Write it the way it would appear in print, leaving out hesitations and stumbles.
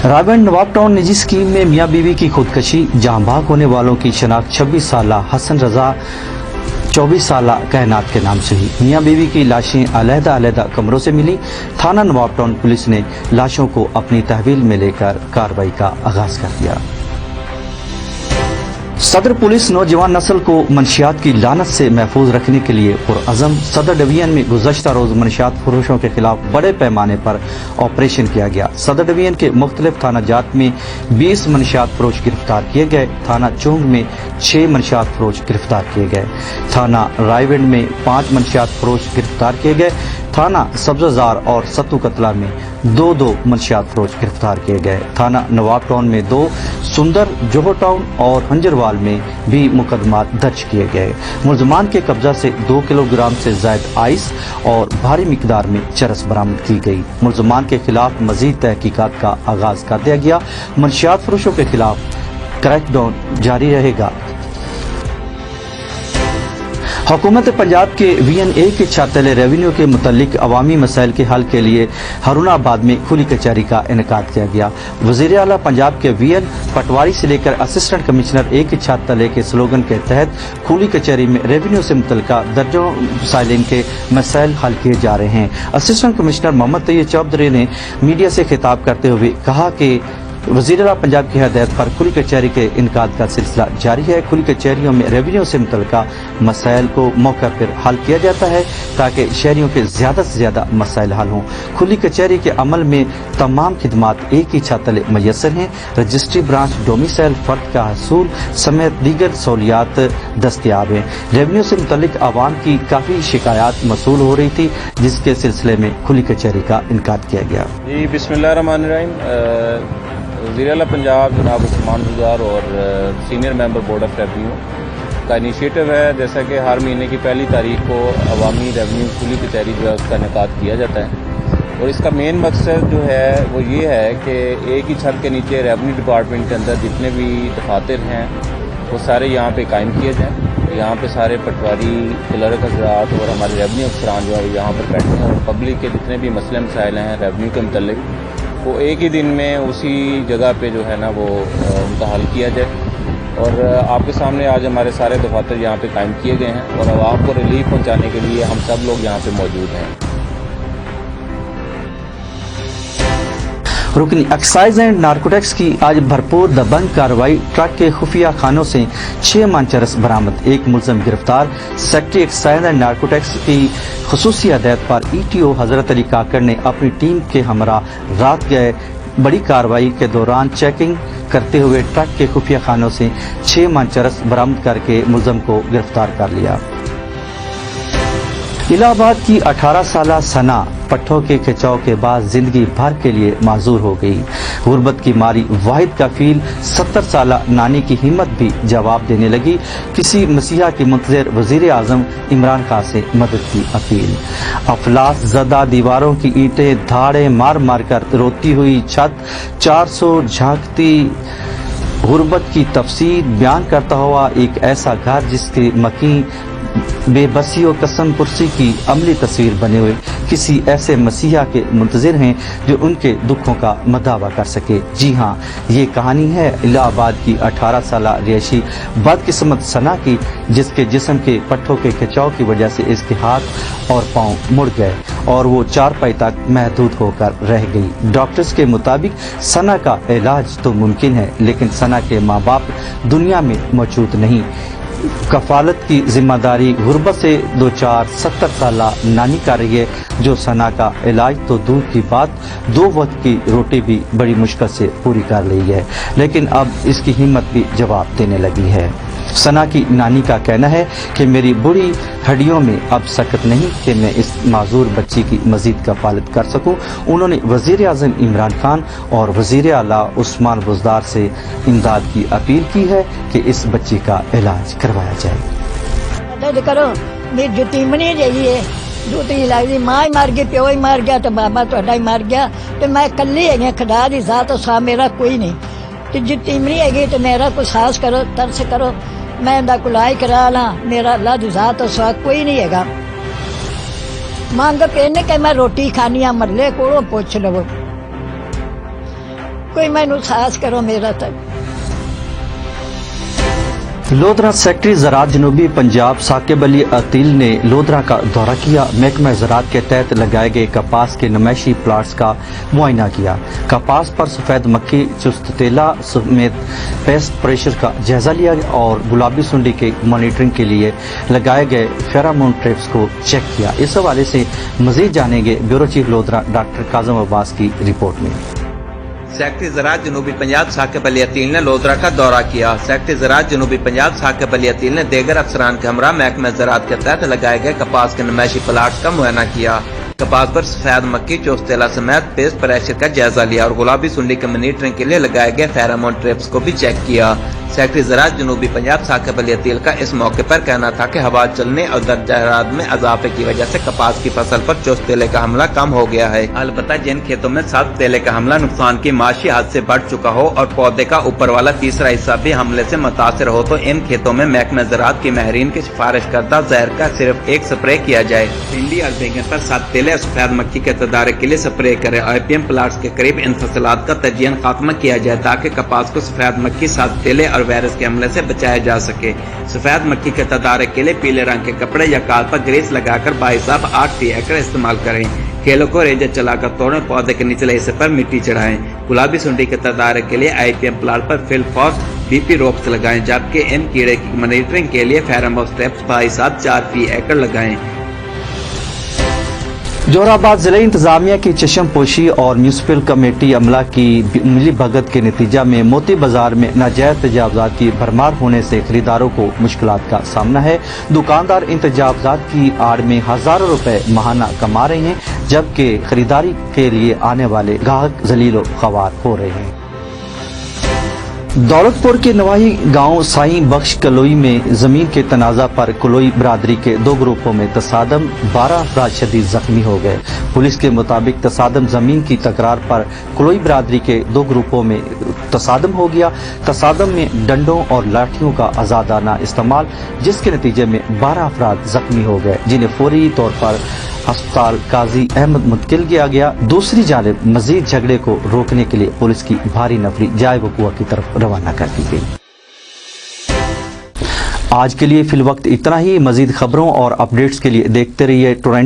रायगढ़ नवाब town निजी scheme में मियां बीवी की खुदकशी, जहां भाग होने वालों की शनाख्त 26 साल हसन रजा 24 साल कायनात के नाम से ही। मियां बीवी की लाशें अलग-अलग कमरों से मिली। थाना नवाब टाउन पुलिस ने लाशों को अपनी तहवील में लेकर कार्रवाई का आगाज कर दिया। सदर पुलिस नौजवान नस्ल को मंशियात की लानत से महफूज रखने के लिए पुरअज़म। सदर डिवीजन में गुज़श्ता रोज मंशियात फरोशों के खिलाफ बड़े पैमाने पर ऑपरेशन किया गया। सदर डिवीजन के मुख्तलिफ थाना जात में 20 मंशियात फरोश गिरफ्तार किए गए। थाना चोंग में 6 मंशियात फरोश गिरफ्तार किए गए। थाना रायगढ़ में 5 मंशियात फरोश गिरफ्तार किए गए। थाना सब्ज़ाजार और सत्तू कतला में 2 मंशियात फरोश गिरफ्तार किए गए। थाना नवाब टाउन में 2, सुंदर जोहर टाउन और हंजरवाल में भी मुकदमात दर्ज किए गए। मुलजमान के कब्जा से 2 किलोग्राम से ज्यादा आइस और भारी मिकदार में चरस बरामद की गई। मुलजमान के खिलाफ मजीद तहकीकात का आगाज कर दिया गया। मंशियात फरोशों के खिलाफ क्रैकडाउन जारी रहेगा। हुकूमत पंजाब के VNA के छातले रेवेन्यू के मुतल्लिक अवामी मसाइल के हल के लिए हरुणाबाद में खुली कचहरी का इनेकाद किया गया। वज़ीर आला पंजाब के VN पटवारी से लेकर असिस्टेंट कमिश्नर A के छातले के स्लोगन के तहत खुली कचहरी में रेवेन्यू से मुतल्लिका दर्जनों साइलिन के मसाइल हल किए जा रहे हैं। असिस्टेंट कमिश्नर मोहम्मद तैयब चौधरी ने मीडिया से खिताब करते हुए कहा कि वज़ीर आला पंजाब की हदायत पर खुली कचहरी के इनकाद का सिलसिला जारी है। खुली कचहरियों में रेवेन्यू से मुतल्लिका मसाइल को मौका पर हल किया जाता है ताकि शहरियों के ज़्यादा से ज़्यादा मसाइल हल हों। खुली कचहरी के अमल में तमाम खिदमात एक ही छत तले मैसर हैं। रजिस्ट्री ब्रांच, डोमिसाइल फर्द का हसूल समेत दीगर सहूलियात दस्तियाब हैं। रेवेन्यू से मुतल्लिक आवाम की काफ़ी शिकायत मसूल हो रही थी, जिसके सिलसिले में खुली कचहरी का इनकाद किया गया। जी बिस्मिल्लाहिर्रहमानिर्रहीम। वज़ीर आला पंजाब जनाब उस्मान बुज़दार और senior member board of revenue का इनिशिएटिव है, जैसा कि हर महीने की पहली तारीख को अवामी रेवेन्यू खुली कचहरी जो है उसका इनेकाद किया जाता है। और इसका मेन मकसद जो है वो ये है कि एक ही छत के नीचे रेवेन्यू डिपार्टमेंट के अंदर जितने भी दफातर हैं वो सारे यहाँ पे कायम किए जाएँ। यहाँ पे सारे पटवारी, क्लर्क हज़रात और हमारे रेवेन्यू अफसरान जो है यहाँ पर बैठे हैं और पब्लिक के जितने भी मसले मसाइल हैं रेवेन्यू के मुतल्लिक वो एक ही दिन में उसी जगह पे जो है ना वो उनका हल किया जाए। और आपके सामने आज हमारे सारे दफातर यहाँ पे कायम किए गए हैं और आवाम को रिलीफ पहुँचाने के लिए हम सब लोग यहाँ पे मौजूद हैं। रुकनी एक्साइज एंड नारकोटिक्स की आज भरपूर दबंग कार्रवाई। ट्रक के खुफिया खानों से 6 मन चरस बरामद, 1 मुलजम गिरफ्तार। सेक्रेटरी एक्साइज एंड नारकोटिक्स की खुसूसी हदायत पर ETO हजरत अली काकड़ ने अपनी टीम के हमरा रात गए बड़ी कार्रवाई के दौरान चेकिंग करते हुए ट्रक के खुफिया खानों से 6 मन चरस बरामद करके मुलजम को गिरफ्तार कर लिया। इलाहाबाद की 18 साला सना पट्टों के खिंचाव के बाद जिंदगी भर के लिए माजूर हो गई। गुर्बत की मारी वाहिद कफील 70 साला नानी की हिम्मत भी जवाब देने लगी। किसी मसीहा की मुंतज़िर वज़ीर आज़म इमरान खान से मदद की अपील। अफलास ज़दा दीवारों की ईंटें धाड़े मार मार कर रोती हुई छत, 400 झांकती गुर्बत की तफसीर बयान करता हुआ एक ऐसा घर जिसकी मकीन बेबसी और कसम पुरसी की अमली तस्वीर बने हुए किसी ऐसे मसीहा के मुंतज़िर हैं जो उनके दुखों का मदावा कर सके। जी हाँ, ये कहानी है इलाहाबाद की 18 साल रिहायशी बदकिस्मत सना की, जिसके जिस्म के पट्टों के खिंचाव की वजह से इसके हाथ और पांव मुड़ गए और वो 4 पाई तक महदूद होकर रह गई। डॉक्टर्स के मुताबिक सना का इलाज तो मुमकिन है, लेकिन सना के माँ बाप दुनिया में मौजूद नहीं। कफालत की जिम्मेदारी गुर्बत से 70 साल नानी कर रही है, जो सना का इलाज तो दूर की बात 2 वक्त की रोटी भी बड़ी मुश्किल से पूरी कर रही है, लेकिन अब इसकी हिम्मत भी जवाब देने लगी है। सना की नानी का कहना है कि मेरी बुरी हड्डियों में अब सकत नहीं कि मैं इस माजूर बच्ची की मजीद कफालत कर सकूं। उन्होंने वज़ीर आज़म इमरान खान और वज़ीर आला उस्मान बुज़दार से इमदाद की अपील की है कि इस बच्ची का इलाज करवाया जाए। करो मेरी जुती मनी रही है, जुती लगती माँ ही मर गई, प्यो ही मर गया तो बाबा तुहाडा ही मर गया, तो मैं कल्ली है खुदा दी ज़ात सा मेरा कोई नहीं। तो जुती मनी हैगी तो मेरा कुछ साहस करो, तरस करो, मैं उनका कुलाई करा ला, मेरा अल्लाह दी ज़ात सा कोई नहीं हैगा। मंग पेन के मैं रोटी खानी आ मरले कोलों पुछ लवो। कोई मैनू साहस करो मेरा तक। लोधरा सेक्रेटरी ज़राअत जनूबी पंजाब साकिब अली अतील ने लोधरा का दौरा किया। महकमा ज़राअत के तहत लगाए गए कपास के नुमाइशी प्लाट्स का मुआयना किया। कपास पर सफ़ेद मक्खी, चुस्त तेला समेत पेस्ट प्रेशर का जायजा लिया और गुलाबी सुंडी के मॉनिटरिंग के लिए लगाए गए फेरामोन ट्रैप्स को चेक किया। इस हवाले से मजीद जानेंगे bureau chief lodhra doctor काजम Abbas की रिपोर्ट में। सेक्रेटरी ज़राअत जनूबी पंजाब साकिब अली अतील ने लोधरा का दौरा किया। सेक्रेटरी ज़राअत जनूबी पंजाब साकिब अली अतील ने देगर अफसरान के हमरा महकमा ज़राअत के तहत लगाए गए कपास के नुमाइशी प्लाट्स का मुआयना किया। कपास पर सफेद मक्खी, चौस्तेला समेत पेस्ट प्रेशर का जायजा लिया और गुलाबी सुंडी के मॉनिटरिंग के लिए लगाए गए फेरामोन ट्रैप्स को भी चेक किया। सेक्रेटरी ज़राअत जनूबी पंजाब साकिब अली अतील का इस मौके पर कहना था कि हवा चलने और दर्जा हरारत में इजाफे की वजह से कपास की फसल पर चौस्तेले का हमला कम हो गया है। अलबत्ता जिन खेतों में सात तेले का हमला नुकसान की माशी हद से बढ़ चुका हो और पौधे का ऊपर वाला तीसरा हिस्सा भी हमले से मुतासिर हो तो इन खेतों में महकमा ज़राअत की माहिरीन की सिफारिश करदा जहर का सिर्फ एक स्प्रे किया जाए। भिंडी और बैंगन पर सात तेले और सफेद मक्खी के तदारक के लिए स्प्रे करे। IPM प्लाट्स के करीब इन फसलात का तजियन खात्मा किया जाए ताकि कपास को सफेद मक्खी, सात तेले और वायरस के हमले से बचाया जा सके। सफेद मक्खी के तदारक के लिए पीले रंग के कपड़े या काल पर ग्रीस लगाकर 8 फी एकड़ इस्तेमाल करें। केलों को रेजर चलाकर तोड़ें, पौधे के निचले हिस्से पर मिट्टी चढ़ाएं। गुलाबी सुंडी के तदारक के लिए IPM प्लाट पर फिलफॉस BP रोप्स लगाएं, जबकि इन कीड़े की मॉनिटरिंग के लिए फेरामोन ट्रैप्स 4 फी एकड़ लगाएं। जोराबाद जिले इंतजामिया की चशम पोशी और म्यूनसिपल कमेटी अमला की मिली भगत के नतीजा में मोती बाजार में नाजायज तजावजात की भरमार होने से खरीदारों को मुश्किलात का सामना है। दुकानदार इन तजावजात की आड़ में हजारों रुपए माहाना कमा रहे हैं, जबकि खरीदारी के लिए आने वाले ग्राहक जलीलो ख्वार हो रहे हैं। दौलतपुर के नवाही गांव साईं बख्श कलोई में जमीन के तनाजा पर कलोई बरादरी के दो ग्रुपों में तसादम, 12 अफराद शदीद जख्मी हो गए। पुलिस के मुताबिक तसादम जमीन की तकरार पर कलोई बरादरी के दो ग्रुपों में तसादम हो गया। तसादम में डंडों और लाठियों का आजादाना इस्तेमाल, जिसके नतीजे में 12 अफराद जख्मी हो गए, जिन्हें फौरी तौर पर अस्पताल काजी अहमद मुंतकिल किया गया। दूसरी जानिब मजीद झगड़े को रोकने के लिए पुलिस की भारी नफरी जाए वकुआ की तरफ रवाना कर दी गई। आज के लिए फिल वक्त इतना ही। मजीद खबरों और अपडेट्स के लिए देखते रहिए टोरेंट।